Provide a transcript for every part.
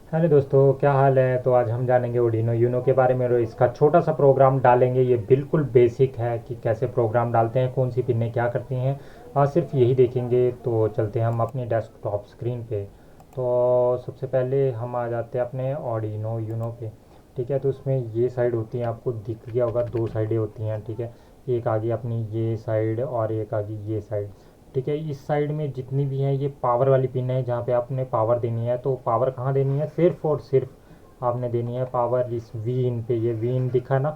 Hello दोस्तों, क्या हाल है। तो आज हम जानेंगे Arduino यूनो के बारे में और इसका छोटा सा प्रोग्राम डालेंगे। ये बिल्कुल बेसिक है कि कैसे प्रोग्राम डालते हैं, कौन सी पिनें क्या करती हैं, और सिर्फ यही देखेंगे। तो चलते हैं हम अपनी डेस्कटॉप स्क्रीन पे। तो सबसे पहले हम आ जाते हैं अपने Arduino यूनो पे। ठीक है, तो उसमें ये साइड होती है, आपको दिख गया होगा, दो साइडें होती हैं। ठीक है, एक आ गई अपनी ये साइड और एक आ गई ये साइड। ठीक है, इस साइड में जितनी भी हैं ये पावर वाली पिन है, जहाँ पे आपने पावर देनी है। तो पावर कहाँ देनी है, सिर्फ और सिर्फ आपने देनी है पावर इस वी इन पे। ये वी इन दिखा ना,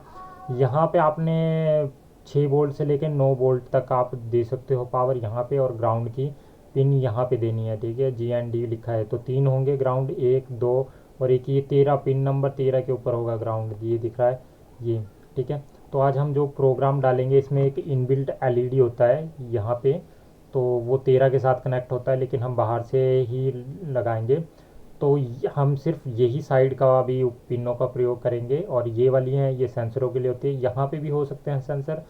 यहाँ पे आपने 6 वोल्ट से लेकर 9 वोल्ट तक आप दे सकते हो पावर यहाँ पे। और ग्राउंड की पिन यहाँ पे देनी है। ठीक है, GND लिखा है तो 3 होंगे ग्राउंड, 1 2 और एक ये 13 पिन नंबर 13 के ऊपर होगा ग्राउंड, ये दिख रहा है ये। ठीक है, तो आज हम जो प्रोग्राम डालेंगे इसमें एक इनबिल्ट LED होता है यहाँ पे। तो वो 13 के साथ कनेक्ट होता है, लेकिन हम बाहर से ही लगाएंगे। तो हम सिर्फ यही साइड का अभी पिनों का प्रयोग करेंगे। और ये वाली हैं, ये सेंसरों के लिए होती है। यहाँ पे भी हो सकते हैं सेंसर,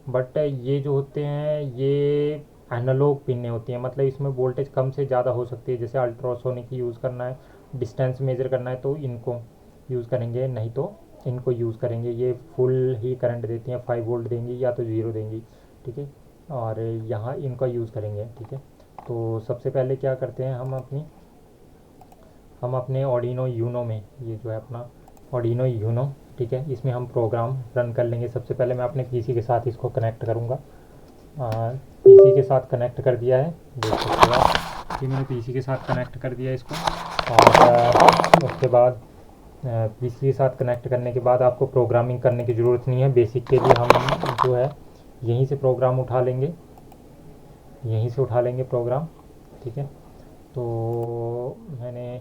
बट ये जो होते हैं ये एनालॉग पिनें होती हैं। मतलब इसमें वोल्टेज कम से ज़्यादा हो सकती है। जैसे अल्ट्रासोनिक यूज़ करना है, डिस्टेंस मेजर करना है, तो इनको यूज़ करेंगे, नहीं तो इनको यूज़ करेंगे। ये फुल ही करंट देती हैं, 5 वोल्ट देंगी या तो ज़ीरो देंगी। ठीक है, और यहाँ इनका यूज़ करेंगे। ठीक है, तो सबसे पहले क्या करते हैं, हम अपने Arduino यूनो में, ये जो है अपना Arduino यूनो, ठीक है, इसमें हम प्रोग्राम रन कर लेंगे। सबसे पहले मैं अपने पीसी के साथ इसको कनेक्ट करूँगा। पीसी के साथ कनेक्ट कर दिया है, देख सकते हो आप कि मैंने पीसी के साथ कनेक्ट कर दिया इसको। और उसके बाद पीसी के साथ कनेक्ट करने के बाद आपको प्रोग्रामिंग करने की ज़रूरत नहीं है। बेसिक के लिए हम जो है यहीं से प्रोग्राम उठा लेंगे, यहीं से उठा लेंगे प्रोग्राम। ठीक है, तो मैंने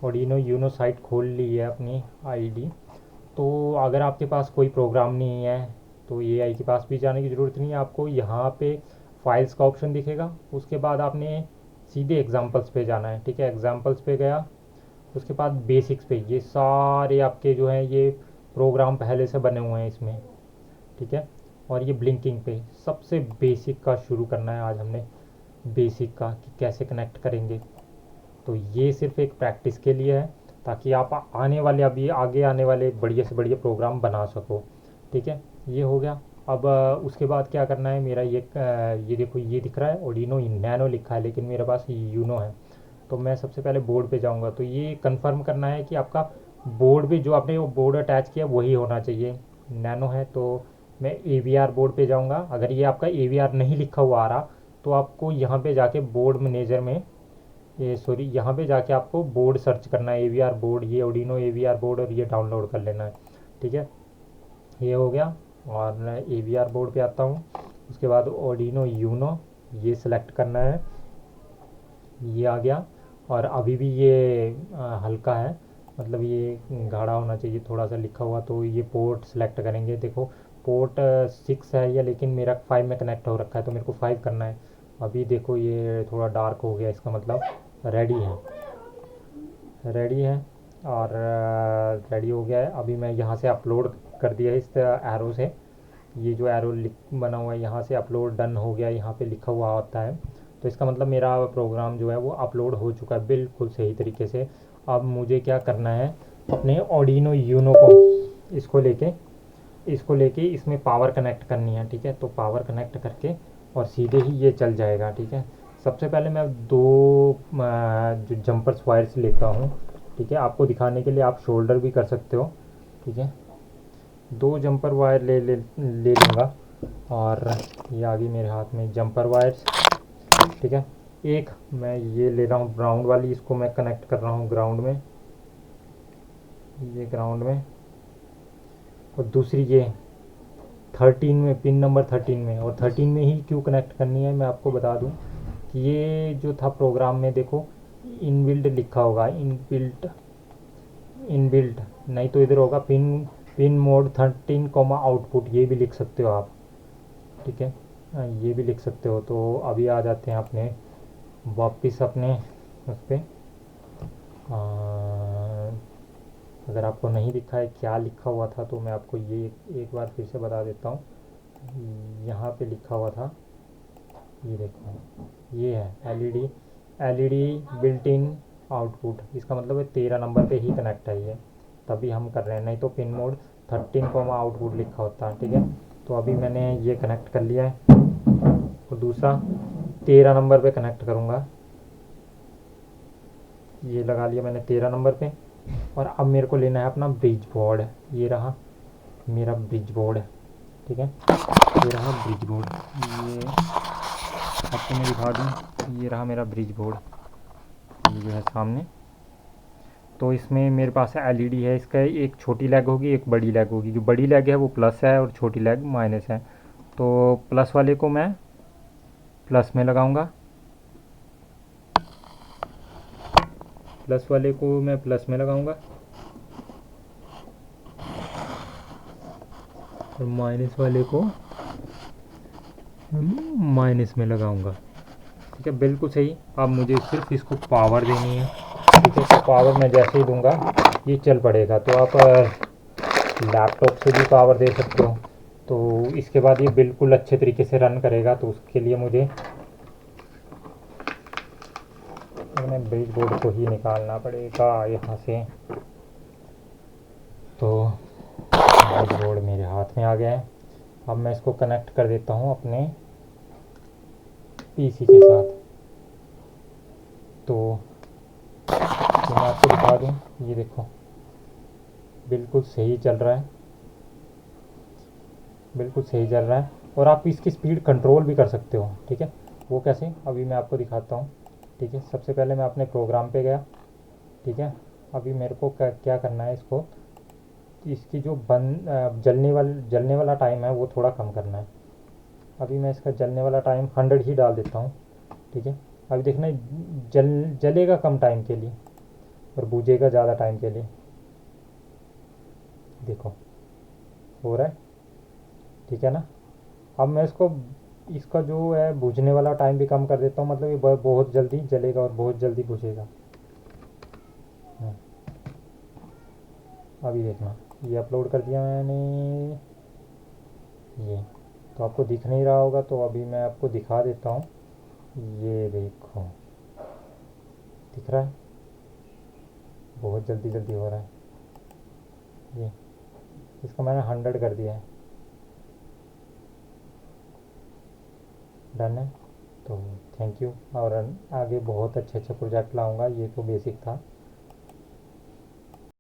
Arduino यूनो साइट खोल ली है अपनी आईडी। तो अगर आपके पास कोई प्रोग्राम नहीं है तो एआई के पास भी जाने की ज़रूरत नहीं है। आपको यहाँ पे फाइल्स का ऑप्शन दिखेगा, उसके बाद आपने सीधे एग्जांपल्स पे जाना है। ठीक है, एग्जांपल्स पे गया, उसके बाद बेसिक्स पे, ये सारे आपके जो हैं ये प्रोग्राम पहले से बने हुए हैं इसमें। ठीक है, और ये ब्लिंकिंग पे सबसे बेसिक का शुरू करना है आज हमने, बेसिक का कि कैसे कनेक्ट करेंगे। तो ये सिर्फ एक प्रैक्टिस के लिए है, ताकि आप आने वाले, अभी आगे आने वाले बढ़िया से बढ़िया प्रोग्राम बना सको। ठीक है, ये हो गया। अब उसके बाद क्या करना है, मेरा ये देखो, ये दिख रहा है Arduino नैनो लिखा है, लेकिन मेरे पास यूनो है। तो मैं सबसे पहले बोर्ड पे जाऊंगा। तो ये कंफर्म करना है कि आपका बोर्ड पे जो आपने वो बोर्ड अटैच किया वही होना चाहिए। नैनो है तो मैं AVR बोर्ड पे जाऊंगा। अगर ये आपका AVR नहीं लिखा हुआ आ रहा तो आपको यहाँ पे जाके बोर्ड मैनेजर में, ये सॉरी, यहाँ पे जाके आपको बोर्ड सर्च करना है, AVR बोर्ड, ये Arduino AVR बोर्ड, और ये डाउनलोड कर लेना है। ठीक है, ये हो गया। और मैं AVR बोर्ड पे आता हूँ। उसके बाद Arduino यूनो, ये सिलेक्ट करना है, ये आ गया। और अभी भी ये हल्का है, मतलब ये गाढ़ा होना चाहिए थोड़ा सा लिखा हुआ। तो ये पोर्ट सेलेक्ट करेंगे। देखो पोर्ट 6 है या, लेकिन मेरा 5 में कनेक्ट हो रखा है तो मेरे को 5 करना है। अभी देखो ये थोड़ा डार्क हो गया, इसका मतलब रेडी है, रेडी है। और रेडी हो गया है। अभी मैं यहाँ से अपलोड कर दिया है इस एरो से, ये जो एरो बना हुआ है यहाँ से अपलोड डन हो गया, यहाँ पे लिखा हुआ होता है। तो इसका मतलब मेरा प्रोग्राम जो है वो अपलोड हो चुका है बिल्कुल सही तरीके से। अब मुझे क्या करना है, अपने Arduino यूनो को, इसको लेके इसमें पावर कनेक्ट करनी है। ठीक है, तो पावर कनेक्ट करके और सीधे ही ये चल जाएगा। ठीक है, सबसे पहले मैं दो जो जंपर्स वायर्स लेता हूँ। ठीक है, आपको दिखाने के लिए आप शोल्डर भी कर सकते हो। ठीक है, दो जंपर वायर ले लूँगा। और ये आ गई मेरे हाथ में जंपर वायर्स। ठीक है, एक मैं ये ले रहा हूँ ग्राउंड वाली, इसको मैं कनेक्ट कर रहा हूँ ग्राउंड में, ये ग्राउंड में। और दूसरी ये 13 में, पिन नंबर 13 में। और 13 में ही क्यों कनेक्ट करनी है मैं आपको बता दूं कि ये जो था प्रोग्राम में, देखो इनबिल्ट लिखा होगा, इनबिल्ट, इनबिल्ट नहीं तो इधर होगा pin, pin mode 13 comma output, ये भी लिख सकते हो आप। ठीक है, ये भी लिख सकते हो। तो अभी आ जाते हैं अपने वापस अपने उस पर। अगर आपको नहीं दिखा है क्या लिखा हुआ था तो मैं आपको ये एक बार फिर से बता देता हूँ। यहाँ पे लिखा हुआ था, ये देखो, ये है LED, बिल्ट इन आउटपुट, इसका मतलब है 13 नंबर पे ही कनेक्ट है ये, तभी हम कर रहे हैं, नहीं तो पिन मोड 13 आउटपुट लिखा होता है। ठीक है, तो अभी मैंने ये कनेक्ट कर लिया है और दूसरा 13 नंबर पे कनेक्ट करूँगा। ये लगा लिया मैंने 13 नंबर पे। और अब मेरे को लेना है अपना ब्रिज बोर्ड, ये रहा मेरा ब्रिज बोर्ड। ठीक है, ये रहा ब्रिज बोर्ड, ये आपको मैं दिखा दूँ, ये रहा मेरा ब्रिज बोर्ड, ये जो है सामने। तो इसमें मेरे पास एलईडी है, इसका एक छोटी लैग होगी एक बड़ी लैग होगी, जो बड़ी लैग है वो प्लस है और छोटी लैग माइनस है। तो प्लस वाले को मैं प्लस में लगाऊंगा, प्लस वाले को मैं प्लस में लगाऊंगा और माइनस वाले को माइनस में लगाऊंगा। ठीक है, बिल्कुल सही। अब मुझे सिर्फ इसको पावर देनी है। ठीक है, तो पावर मैं जैसे ही दूंगा ये चल पड़ेगा। तो आप लैपटॉप से भी पावर दे सकते हो, तो इसके बाद ये बिल्कुल अच्छे तरीके से रन करेगा। तो उसके लिए मुझे अपने ब्रिज बोर्ड को ही निकालना पड़ेगा यहाँ से। तो ब्रिज बोर्ड मेरे हाथ में आ गया है। अब मैं इसको कनेक्ट कर देता हूँ अपने पीसी के साथ। तो मैं आपको दिखा दूँ, ये देखो बिल्कुल सही चल रहा है, बिल्कुल सही चल रहा है। और आप इसकी स्पीड कंट्रोल भी कर सकते हो। ठीक है, वो कैसे, अभी मैं आपको दिखाता हूँ। ठीक है, सबसे पहले मैं अपने प्रोग्राम पे गया। ठीक है, अभी मेरे को क्या करना है, इसको इसकी जो जलने वाला टाइम है वो थोड़ा कम करना है। अभी मैं इसका जलने वाला टाइम 100 ही डाल देता हूँ। ठीक है, अभी देखना जलेगा कम टाइम के लिए और बुझेगा ज़्यादा टाइम के लिए। देखो हो रहा है, ठीक है ना। अब मैं इसका जो है बुझने वाला टाइम भी कम कर देता हूँ, मतलब ये बहुत जल्दी जलेगा और बहुत जल्दी बुझेगा। अभी देखना, ये अपलोड कर दिया मैंने, ये तो आपको दिख नहीं रहा होगा, तो अभी मैं आपको दिखा देता हूँ। ये देखो दिख रहा है, बहुत जल्दी जल्दी हो रहा है। ये इसको मैंने 100 कर दिया है, डन है। तो थैंक यू, और आगे बहुत अच्छे अच्छे प्रोजेक्ट लाऊंगा, ये तो बेसिक था।